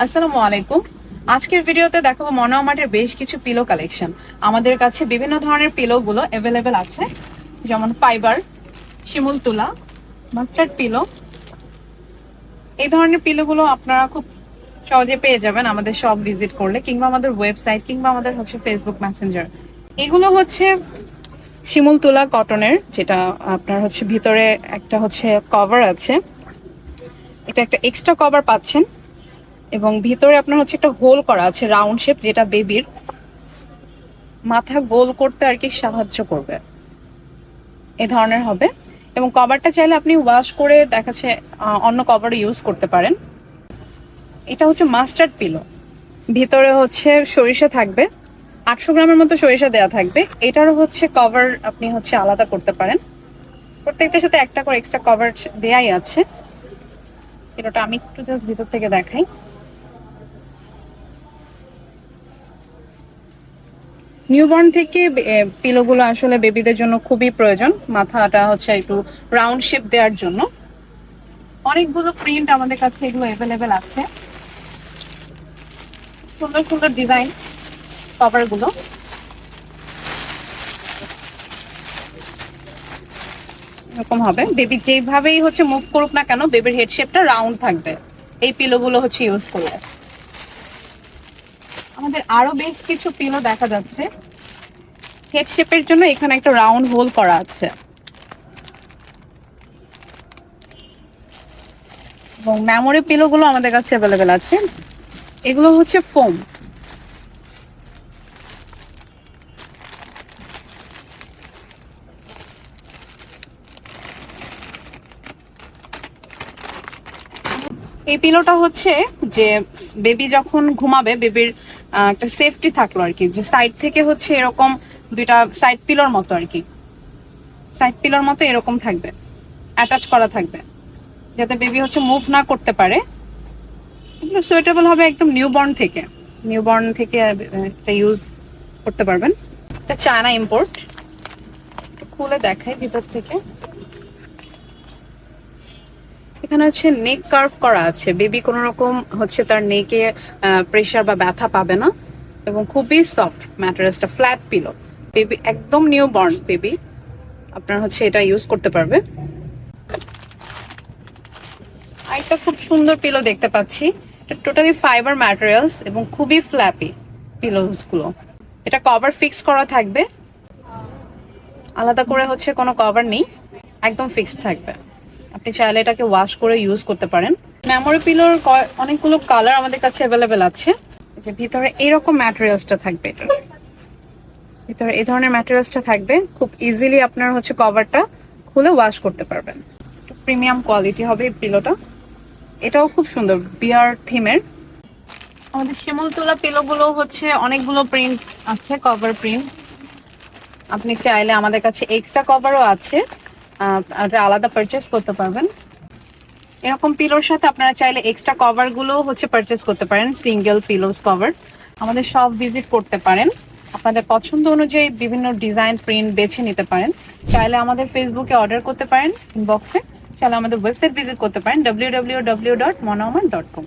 আসসালামু আলাইকুম। আজকের ভিডিওতে দেখাবো মনোমার্টের বেশ কিছু পিলো কালেকশন। আমাদের কাছে বিভিন্ন ধরনের পিলো গুলো অ্যাভেলেবেল আছে, যেমন ফাইবার, শিমুল তুলা, মাস্টার্ড পিলো। এই ধরনের পিলোগুলো আপনারা খুব সহজে পেয়ে যাবেন আমাদের শপ ভিজিট করলে, কিংবা আমাদের ওয়েবসাইট, কিংবা আমাদের ফেসবুক মেসেঞ্জার। এগুলো শিমুল তুলা কটনের, যেটা আপনার ভিতরে একটা কভার আছে। এটা একটা এক্সট্রা কভার পাচ্ছেন, এবং ভিতরে আপনার একটা হোল করা আছে রাউন্ড শেপ, যেটা বেবির মাথা গোল করতে আর কি সাহায্য করবে। এই ধরনের হবে, এবং কভারটা চাইলে আপনি ওয়াশ করে দেখাচ্ছে অন্য কভার ইউজ করতে পারেন। এটা মাস্টার্ড পিলো, ভিতরে সরিষা থাকবে, 800 গ্রামের মতো সরিষা দেওয়া থাকবে। এটারও কভার আপনি আলাদা করতে পারেন। প্রত্যেকটার সাথে একটা করে এক্সট্রা কভার দেয়াই আছে। এটা আমি একটু জাস্ট ভিতর থেকে দেখাই। নিউবর্ন থেকে পিলোগুলো আসলে বেবিদের জন্য খুবই প্রয়োজন, মাথাটা একটু রাউন্ড শেপ দেওয়ার জন্য। অনেকগুলো প্রিন্ট আমাদের কাছে এগুলো অ্যাভেলেবেল আছে, সুন্দর সুন্দর ডিজাইন কভার গুলো। এরকম হবে, বেবি যেভাবেই মুভ করুক না কেন, বেবির হেড শেপটা রাউন্ড থাকবে এই পিলোগুলো ইউজ করলে। আমাদের আরো বেশ কিছু পিলো দেখা যাচ্ছে। হেড শেপের জন্য এখানে একটা রাউন্ড হোল করা আছে, এবং মেমোরি পিলোগুলো আমাদের কাছে অ্যাভেলেবেল আছে। এগুলো ফোম। এই পিলোটা যে বেবি যখন ঘুমাবে, বেবির একটা সেফটি থাকলো আর কি, যে সাইড থেকে এরকম দুইটা সাইড পিলোর মতো আর কি, সাইড পিলোর মতো এরকম থাকবে, অ্যাটাচ করা থাকবে, যাতে বেবি মুভ না করতে পারে। এগুলো সুইটেবল হবে একদম নিউবর্ন থেকে এটা ইউজ করতে পারবেন। এটা চায়না ইম্পোর্ট। খুলে দেখাই ভিতর থেকে। এখানে নেক কার্ভ করা আছে, বেবি কোনো রকম তার নেকে প্রেসার বা ব্যথা পাবে না, এবং খুবই সফট ম্যাটেরিয়ালসটা, ফ্ল্যাট পিলো। বেবি একদম নিউ বর্ন বেবি আপনার এটা ইউজ করতে পারবে। আরেকটা খুব সুন্দর পিলো দেখতে পাচ্ছি, এটা টোটালি ফাইবার ম্যাটেরিয়ালস এবং খুবই ফ্ল্যাপি পিলোস গুলো। এটা কভার ফিক্স করা থাকবে, আলাদা করে কোনো কভার নেই, একদম ফিক্সড থাকবে। আপনি চাইলে এটাকে ওয়াশ করে ইউজ করতে পারেন। মেমোরি পিলোর অনেকগুলো কালার আমাদের কাছে অ্যাভেলেবেল আছে। যে ভিতরে এইরকম ম্যাটেরিয়ালসটা থাকবে, এটার ভিতরে এই ধরনের ম্যাটেরিয়ালসটা থাকবে। খুব ইজিলি আপনার কভারটা খুলে ওয়াশ করতে পারবেন। প্রিমিয়াম কোয়ালিটি হবে এই পিলোটা। এটাও খুব সুন্দর, বিয়ার থিমের। আমাদের শিমুল তোলা পিলোগুলো অনেকগুলো প্রিন্ট আছে, কভার প্রিন্ট। আপনি চাইলে আমাদের কাছে এক্সট্রা কভারও আছে, আলাদা পারচেস করতে পারবেন। এরকম পিলোর সাথে আপনারা চাইলে এক্সট্রা কভার গুলো পারচেস করতে পারেন, সিঙ্গেল পিলোস কভার। আমাদের শপ ভিজিট করতে পারেন, আপনাদের পছন্দ অনুযায়ী বিভিন্ন ডিজাইন প্রিন্ট বেছে নিতে পারেন। চাইলে আমাদের ফেসবুকে অর্ডার করতে পারেন ইনবক্সে, চাইলে আমাদের ওয়েবসাইট ভিজিট করতে পারেন www.monomart.com।